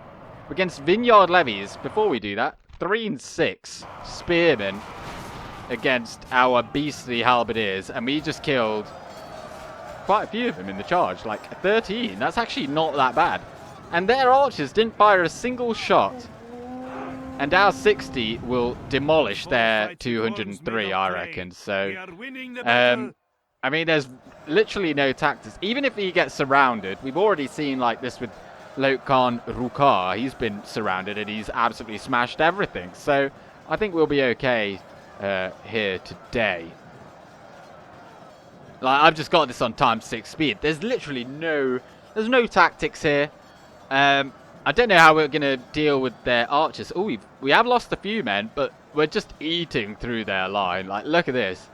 against Vineyard Levies. Before we do that, 3 and 6 spearmen against our beastly halberdiers, and we just killed quite a few of them in the charge, like 13. That's actually not that bad. And their archers didn't fire a single shot. And our 60 will demolish their 203, I reckon. So, We are winning the battle. I mean, there's literally no tactics. Even if he gets surrounded, we've already seen like this with Loke Khan Rhukar. He's been surrounded and he's absolutely smashed everything. So, I think we'll be okay here today. Like, I've just got this on ×6 speed. There's literally no tactics here. I don't know how we're going to deal with their archers. Oh, we have lost a few men, but we're just eating through their line. Like, look at this.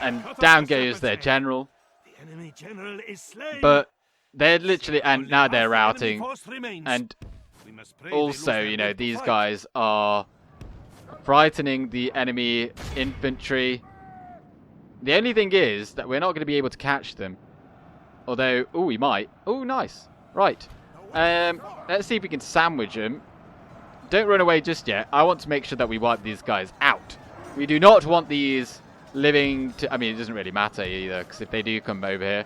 And down goes their general. The enemy general is slain. But they're literally, and Only now half they're the enemy routing. force remains. And We must pray they also, lose their you know, will to these fight. guys are frightening the enemy infantry. The only thing is that we're not going to be able to catch them. Although, oh, we might. Oh, nice. Right. Let's see if we can sandwich them. Don't run away just yet. I want to make sure that we wipe these guys out. We do not want these living to... I mean, it doesn't really matter either, because if they do come over here.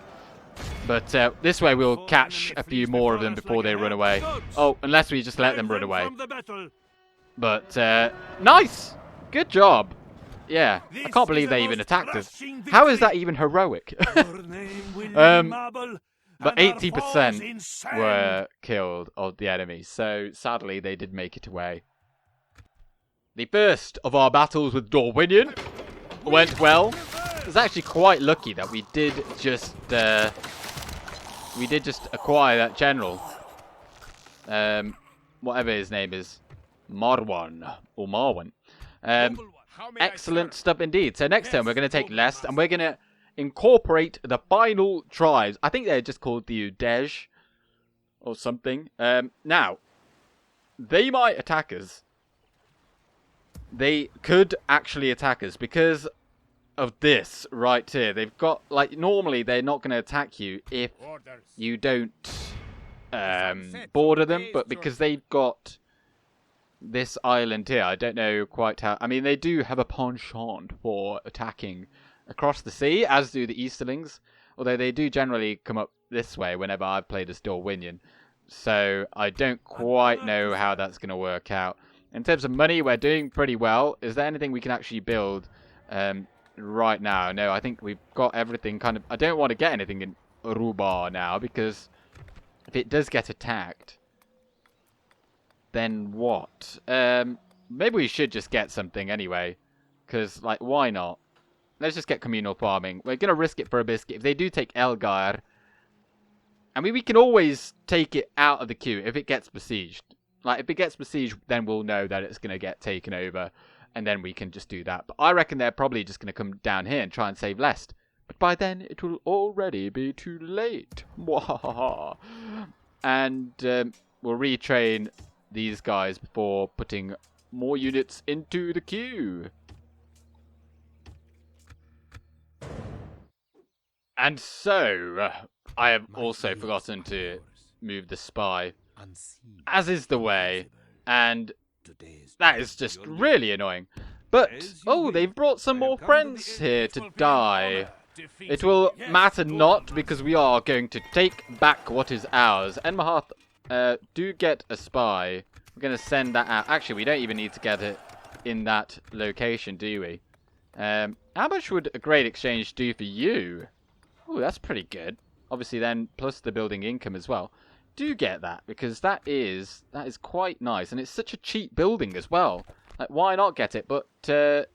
But this way we'll catch a few more of them before they run away. Oh, unless we just let them run away. From the battle. But, nice! Good job. Yeah, I This can't is believe the they even most attacked us. crushing How is victory. that even heroic? Your name will be marble, But and our 80% foes insane. were killed of the enemy, so sadly they did make it away. The first of our battles with Dorwinion went well. It was actually quite lucky that we did just acquire that general. Whatever his name is, Marwan or Marwan. Noble one, how may I Excellent serve? stuff indeed. So next time Yes, we're going to take noble Lest, master. and we're going to incorporate the final tribes. I think they're just called the Udej or something. Now, they might attack us. They could actually attack us because of this right here. They've got, like, normally they're not going to attack you if Orders. you don't border them, but because they've got this island here, I don't know quite how... I mean, they do have a penchant for attacking across the sea, as do the Easterlings, although they do generally come up this way whenever I've played as Dorwinion, so I don't quite know how that's going to work out. In terms of money, we're doing pretty well. Is there anything we can actually build right now? No, I think we've got everything kind of... I don't want to get anything in Rhûn now, because if it does get attacked, then what? Maybe we should just get something anyway. Because, like, why not? Let's just get communal farming. We're going to risk it for a biscuit. If they do take Elgar, I mean, we can always take it out of the queue if it gets besieged. Like, if it gets besieged, then we'll know that it's going to get taken over. And then we can just do that. But I reckon they're probably just going to come down here and try and save Lest. But by then, it will already be too late. And we'll retrain these guys before putting more units into the queue. And so, I have also forgotten to move the spy, as is the way, and that is just really annoying. But, oh, they've brought some more friends here to die. It will matter not, because we are going to take back what is ours. And Mahath, do get a spy. We're going to send that out. Actually, we don't even need to get it in that location, do we? How much would a great exchange do for you? Ooh, that's pretty good. Obviously then, plus the building income as well. Do get that, because that is quite nice. And it's such a cheap building as well. Like, why not get it? But they're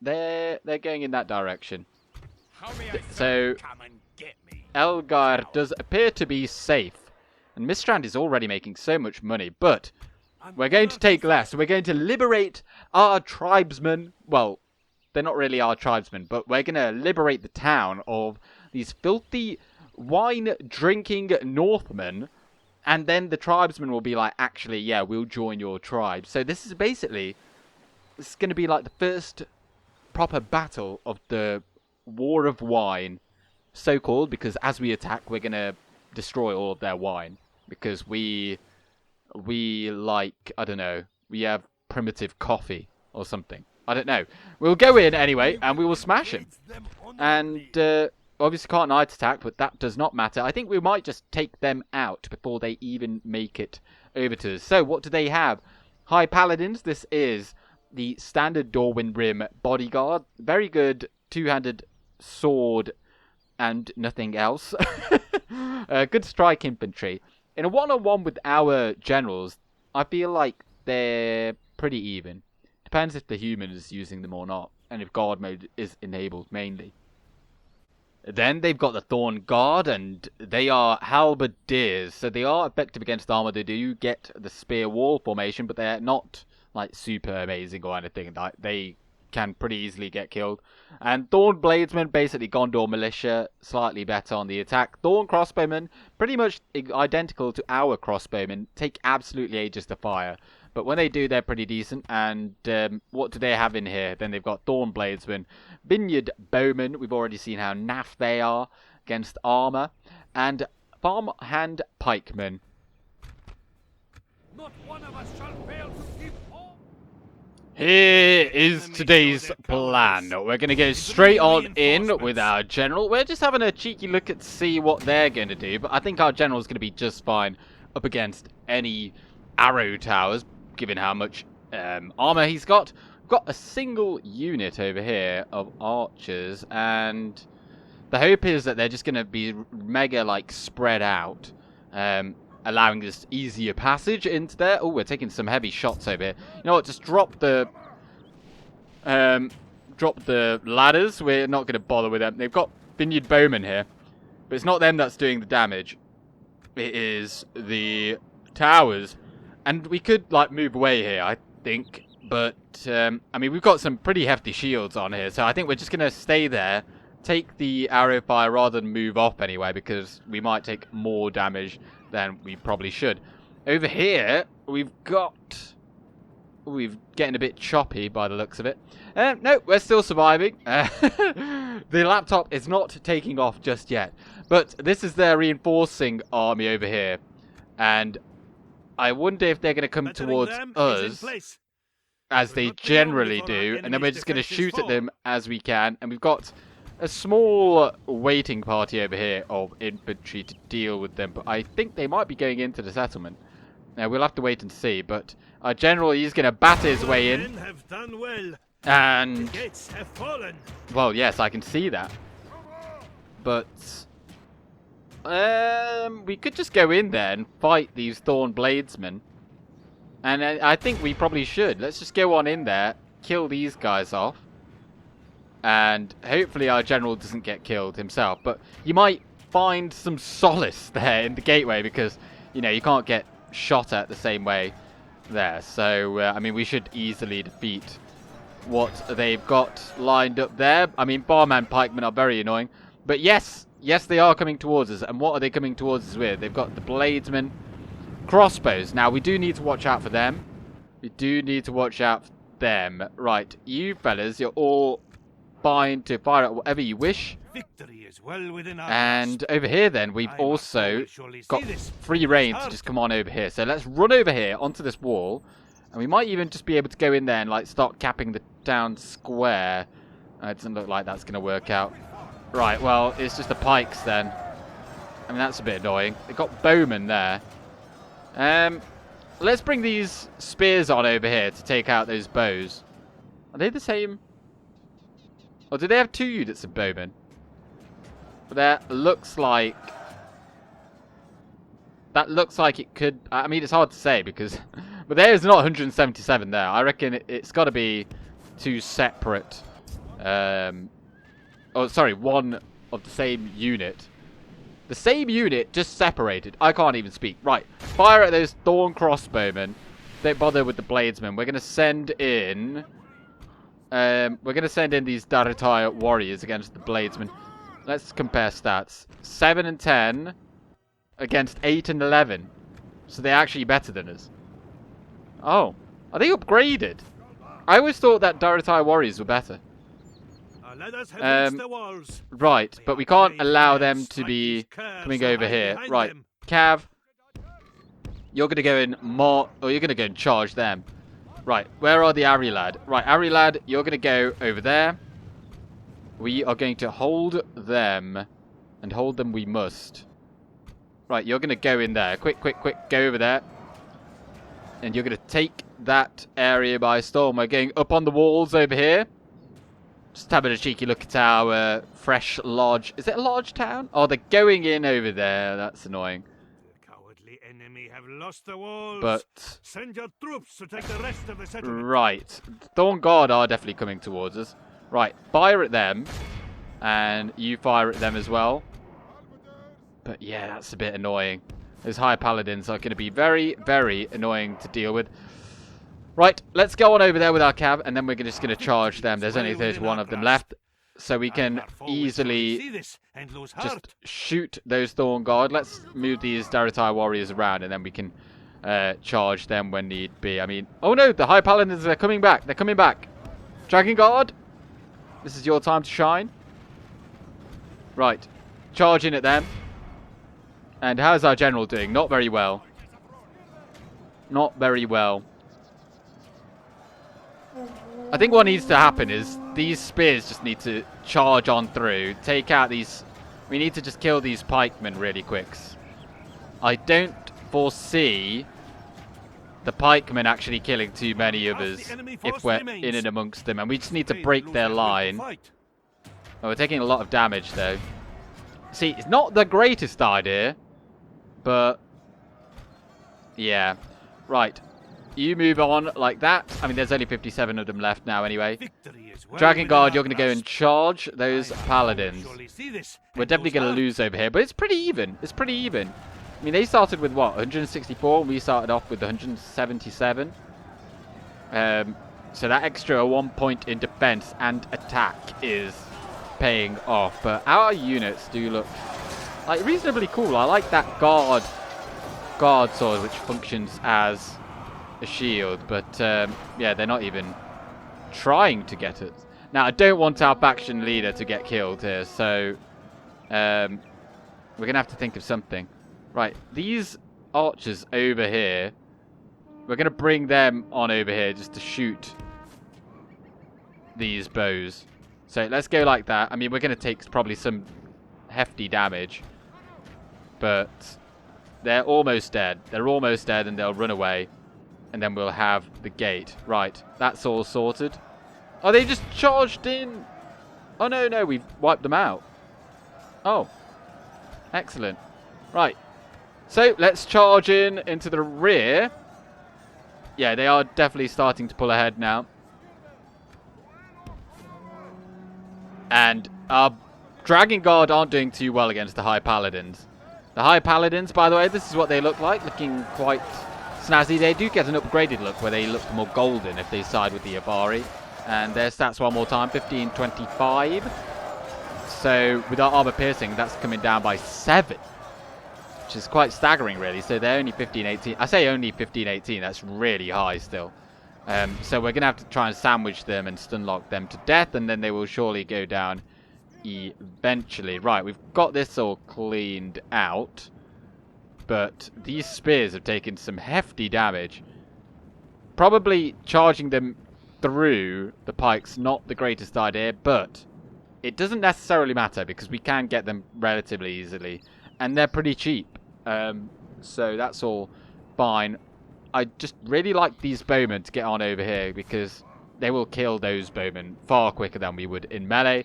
going in that direction. So, Elgar does appear to be safe. And Mistrand is already making so much money. But we're going to take less. We're going to liberate our tribesmen. Well, they're not really our tribesmen, but we're going to liberate the town of these filthy wine-drinking Northmen, and then the tribesmen will be like, actually, yeah, we'll join your tribe. So this is basically, this is going to be like the first proper battle of the War of Wine, so-called, because as we attack, we're going to destroy all of their wine, because we like, I don't know, we have primitive coffee or something. I don't know. We'll go in anyway, and we will smash him. And, obviously can't night attack, but that does not matter. I think we might just take them out before they even make it over to us. So, what do they have? High Paladins. This is the standard Dorwyn Rim bodyguard. Very good two-handed sword and nothing else. Good strike infantry. In a one-on-one with our generals, I feel like they're pretty even. Depends if the human is using them or not, and if guard mode is enabled mainly. Then they've got the Thorn Guard, and they are halberdiers, so they are effective against armor. They do get the spear wall formation, but they're not like super amazing or anything. Like, they can pretty easily get killed. And Thorn Bladesmen, basically Gondor militia, slightly better on the attack. Thorn Crossbowmen, pretty much identical to our crossbowmen, take absolutely ages to fire. But when they do, they're pretty decent. And what do they have in here? Then they've got Thorn Bladesmen, Vineyard Bowmen. We've already seen how naff they are against armor. And Farmhand Pikemen. Not one of us shall fail to keep home. Here is today's plan. We're going to go straight on in with our general. We're just having a cheeky look at see what they're going to do. But I think our general is going to be just fine up against any arrow towers, given how much armor he's got. We've got a single unit over here of archers, and the hope is that they're just going to be mega, like, spread out, allowing this easier passage into there. Oh, we're taking some heavy shots over here. You know what, just drop the ladders. We're not going to bother with them. They've got Vineyard Bowmen here, but it's not them that's doing the damage. It is the towers. And we could, like, move away here, I think. But, I mean, we've got some pretty hefty shields on here. So I think we're just going to stay there, take the arrow fire rather than move off anyway, because we might take more damage than we probably should. Over here, we've got... We're getting a bit choppy by the looks of it. No, we're still surviving. The laptop is not taking off just yet. But this is their reinforcing army over here. And I wonder if they're going to come towards us, as they generally do, and then we're just going to shoot at them as we can. And we've got a small waiting party over here of infantry to deal with them, but I think they might be going into the settlement. Now, we'll have to wait and see, but our general, he's going to batter his way in. And, well, yes, I can see that. But we could just go in there and fight these Thorn Bladesmen. And I think we probably should. Let's just go on in there, kill these guys off. And hopefully our general doesn't get killed himself. But you might find some solace there in the gateway because, you know, you can't get shot at the same way there. So, I mean, we should easily defeat what they've got lined up there. I mean, barman pikemen are very annoying. But yes, they are coming towards us. And what are they coming towards us with? They've got the bladesmen crossbows. Now, we do need to watch out for them. We do need to watch out for them. Right, you fellas, you're all fine to fire at whatever you wish. Victory is well within our And grasp. over here then, we've also got free reign to just come on over here. So let's run over here onto this wall. And we might even just be able to go in there and like start capping the town square. It doesn't look like that's going to work out. Right, well, it's just the pikes then. I mean, that's a bit annoying. They've got bowmen there. Let's bring these spears on over here to take out those bows. Are they the same? Or do they have 2 units of bowmen? But that looks like it could. I mean, it's hard to say because, but there's not 177 there. I reckon it's got to be 2 separate. Oh, sorry, 1 of the same unit. The same unit, just separated. I can't even speak. Right, fire at those thorn crossbowmen. Don't bother with the bladesmen. We're gonna send in. We're gonna send in these Daratai warriors against the bladesmen. Let's compare stats. 7 and 10 against 8 and 11. So they're actually better than us. Oh, are they upgraded? I always thought that Daratai warriors were better. Right, but we can't allow them to be coming over here. Right, Cav, you're going to go in more, or you're going to go and charge them. Right, where are the Arulad? Right, Arulad, you're going to go over there. We are going to hold them, and hold them we must. Right, you're going to go in there. Quick, go over there. And you're going to take that area by storm. We're going up on the walls over here. Just having a cheeky look at our fresh lodge. Is it a lodge town? Oh, they're going in over there. That's annoying. The cowardly enemy have lost the walls. But send your troops to take the rest of the settlement. Right. Thorn Guard are definitely coming towards us. Right. Fire at them. And you fire at them as well. But yeah, that's a bit annoying. Those high paladins are going to be very, very annoying to deal with. Right, let's go on over there with our cab, and then we're just going to charge them. There's only 31 of them left, so we can easily just shoot those Thorn Guard. Let's move these Daratai warriors around, and then we can charge them when need be. I mean, oh no, the High Paladins are coming back. They're coming back. Dragon Guard, this is your time to shine. Right, charging at them. And how's our general doing? Not very well. Not very well. I think what needs to happen is these spears just need to charge on through. Take out these. We need to just kill these pikemen really quick. I don't foresee the pikemen actually killing too many of us if we're in and amongst them. And we just need to break their line. Oh, we're taking a lot of damage though. See, it's not the greatest idea. But yeah. Right. You move on like that. I mean, there's only 57 of them left now anyway. Dragon Guard, you're going to go and charge those paladins. We're definitely going to lose over here, but it's pretty even. It's pretty even. I mean, they started with what, 164, and we started off with 177. So that extra 1 point in defense and attack is paying off. But our units do look like reasonably cool. I like that guard sword, which functions as a shield, but yeah, they're not even trying to get it. Now, I don't want our faction leader to get killed here, so we're gonna have to think of something. Right, these archers over here, we're gonna bring them on over here just to shoot these bows. So let's go like that. I mean, we're gonna take probably some hefty damage, but they're almost dead. They're almost dead, and they'll run away. And then we'll have the gate. Right, that's all sorted. Oh, they just charged in. Oh, no, we've wiped them out. Oh, excellent. Right, so let's charge into the rear. Yeah, they are definitely starting to pull ahead now. And our Dragon Guard aren't doing too well against the High Paladins. The High Paladins, by the way, this is what they look like, looking quite snazzy. They do get an upgraded look where they look more golden if they side with the Avari. And their stats one more time, 1525. So with our armor piercing, that's coming down by 7. Which is quite staggering, really. So they're only 1518. I say only 1518, that's really high still. So we're going to have to try and sandwich them and stunlock them to death, and then they will surely go down eventually. Right, we've got this all cleaned out, but these spears have taken some hefty damage. Probably charging them through the pikes, not the greatest idea, but it doesn't necessarily matter because we can get them relatively easily, and they're pretty cheap. So that's all fine. I just really like these bowmen to get on over here because they will kill those bowmen far quicker than we would in melee.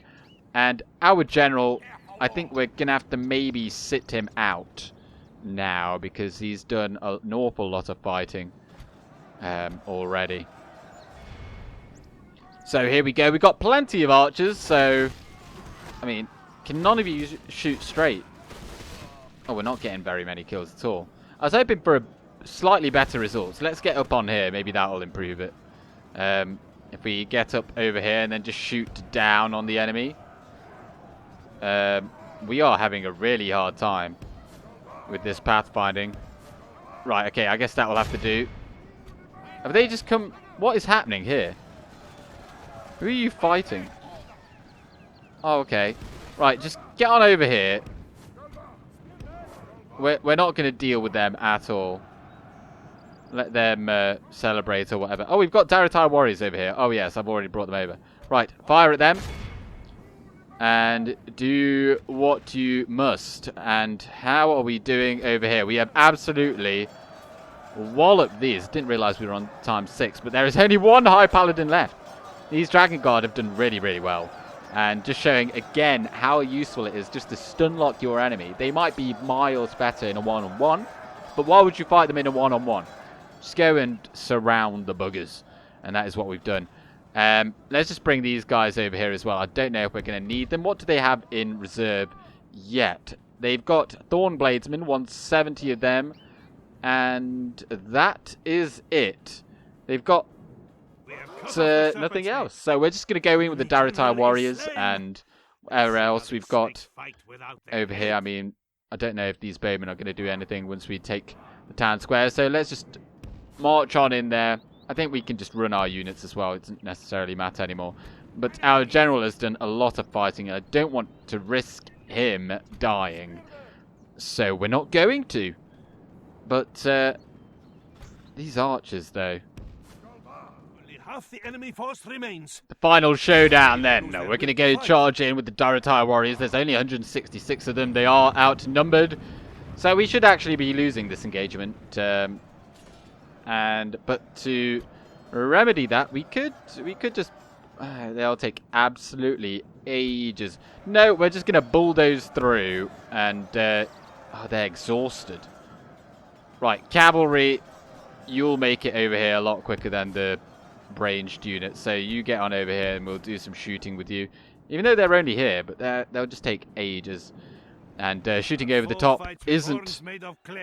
And our general, I think we're going to have to maybe sit him out now because he's done an awful lot of fighting already. So here we go. We've got plenty of archers, so I mean, can none of you shoot straight? Oh, we're not getting very many kills at all. I was hoping for a slightly better result. So let's get up on here. Maybe that'll improve it. If we get up over here and then just shoot down on the enemy. We are having a really hard time with this pathfinding. Right, okay, I guess that will have to do. Have they just come... What is happening here? Who are you fighting? Oh, okay. Right, just get on over here. We're not going to deal with them at all. Let them celebrate or whatever. Oh, we've got Daratai warriors over here. Oh, yes, I've already brought them over. Right, fire at them. And do what you must. And how are we doing over here? We have absolutely walloped these. Didn't realise we were on ×6, but there is only one High Paladin left. These Dragon Guard have done really, really well. And just showing, again, how useful it is just to stunlock your enemy. They might be miles better in a one-on-one, but why would you fight them in a one-on-one? Just go and surround the buggers. And that is what we've done. Let's just bring these guys over here as well. I don't know if we're going to need them. What do they have in reserve yet? They've got Thorn Bladesmen, 170 of them. And that is it. They've got nothing else. So we're just going to go in with the Daratai warriors and whatever else we've got over here. I mean, I don't know if these bowmen are going to do anything once we take the town square. So let's just march on in there. I think we can just run our units as well. It doesn't necessarily matter anymore. But our general has done a lot of fighting, and I don't want to risk him dying. So we're not going to. But these archers, though. Half the enemy force remains. The final showdown then. We're going to go charge in with the Daratai warriors. There's only 166 of them. They are outnumbered. So we should actually be losing this engagement. But to remedy that, we could just... they'll take absolutely ages. No, we're just going to bulldoze through. And they're exhausted. Right, cavalry, you'll make it over here a lot quicker than the ranged units. So you get on over here and we'll do some shooting with you. Even though they're only here, but they'll just take ages. And shooting over the top isn't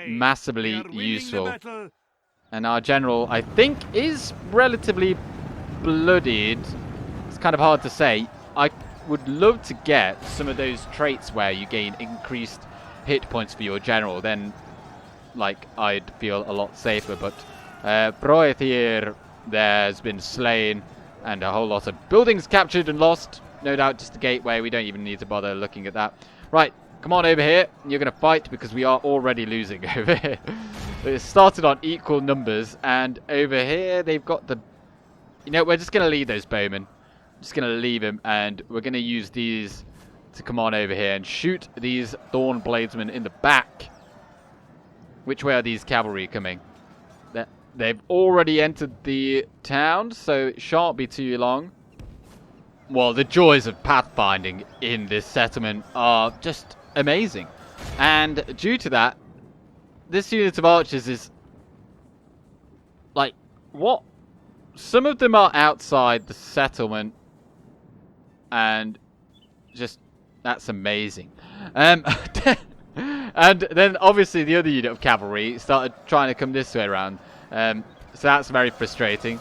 massively useful. And our general, I think, is relatively bloodied. It's kind of hard to say. I would love to get some of those traits where you gain increased hit points for your general. Then, like, I'd feel a lot safer. But Broeth here, there's been slain, and a whole lot of buildings captured and lost. No doubt just a gateway. We don't even need to bother looking at that. Right, come on over here. You're going to fight because we are already losing over here. It started on equal numbers, and over here they've got the... You know, we're just going to leave those bowmen. Just going to leave them, and we're going to use these to come on over here and shoot these Thorn Bladesmen in the back. Which way are these cavalry coming? They've already entered the town, so it shan't be too long. Well, the joys of pathfinding in this settlement are just amazing. And due to that, this unit of archers is, like, what? Some of them are outside the settlement. And just, that's amazing. And then obviously the other unit of cavalry started trying to come this way around. So that's very frustrating.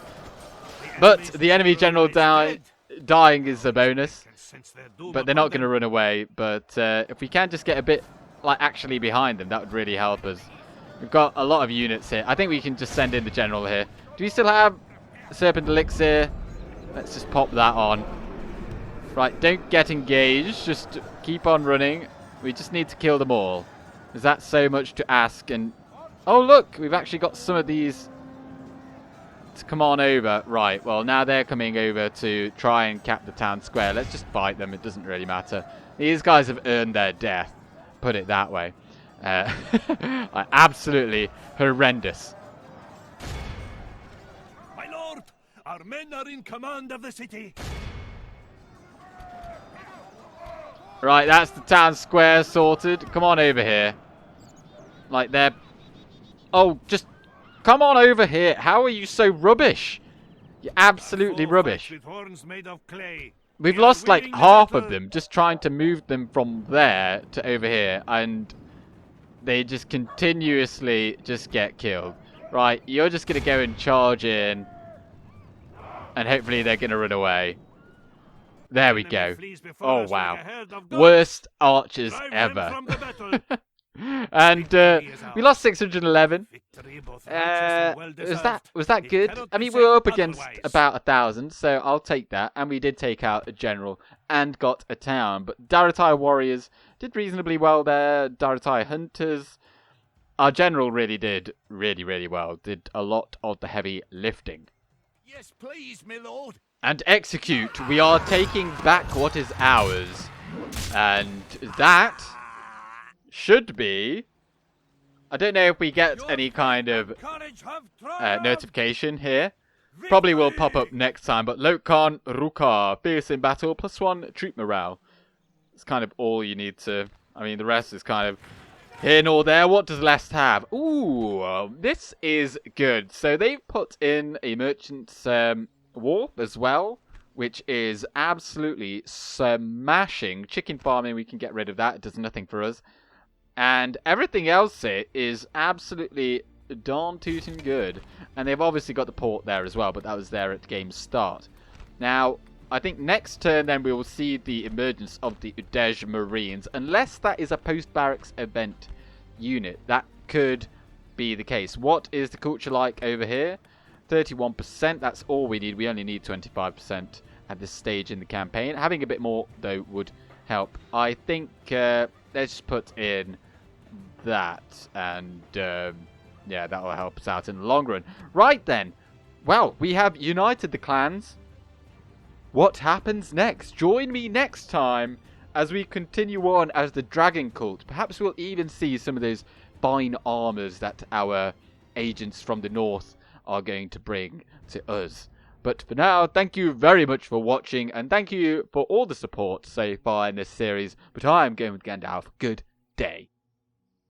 But the enemy general dying is a bonus. But they're not going to run away. But if we can just get a bit, like, actually behind them, that would really help us. We've got a lot of units here. I think we can just send in the general here. Do we still have Serpent Elixir? Let's just pop that on. Right, don't get engaged. Just keep on running. We just need to kill them all. Is that so much to ask? And oh, look, we've actually got some of these to come on over. Right, well, now they're coming over to try and cap the town square. Let's just fight them. It doesn't really matter. These guys have earned their death. Put it that way. Absolutely horrendous. My lord, our men are in command of the city. Right, that's the town square sorted. Come on over here. Like they're... Oh, just come on over here. How are you so rubbish? You're absolutely rubbish. With horns made of clay. We've lost like half of them just trying to move them from there to over here. And they just continuously just get killed. Right, you're just going to go and charge in. And hopefully they're going to run away. There we go. Oh, wow. Worst archers ever. And we lost 611. Was that good? I mean, we were up against about 1,000, so I'll take that. And we did take out a general and got a town. But Daratai warriors did reasonably well there. Daratai hunters. Our general really did really well. Did a lot of the heavy lifting. Yes, please, my lord. And execute. We are taking back what is ours. And that should be... I don't know if we get any kind of notification here. Probably will pop up next time. But Loke Khan, Rhukar, fierce in battle, +1 troop morale. It's kind of all you need to... I mean, the rest is kind of here nor there. What does Lest have? Ooh, this is good. So they've put in a merchant's war as well, which is absolutely smashing. Chicken farming, we can get rid of that. It does nothing for us. And everything else here is absolutely darn tootin' good. And they've obviously got the port there as well, but that was there at game's start. Now, I think next turn then we will see the emergence of the Udej Marines. Unless that is a post-barracks event unit. That could be the case. What is the culture like over here? 31%, that's all we need. We only need 25% at this stage in the campaign. Having a bit more, though, would help. I think, let's just put in that. And, yeah, that will help us out in the long run. Right, then. Well, we have united the clans. What happens next? Join me next time as we continue on as the Dragon Cult. Perhaps we'll even see some of those fine armors that our agents from the north are going to bring to us. But for now, thank you very much for watching, and thank you for all the support so far in this series. But I am going with Gandalf. Good day.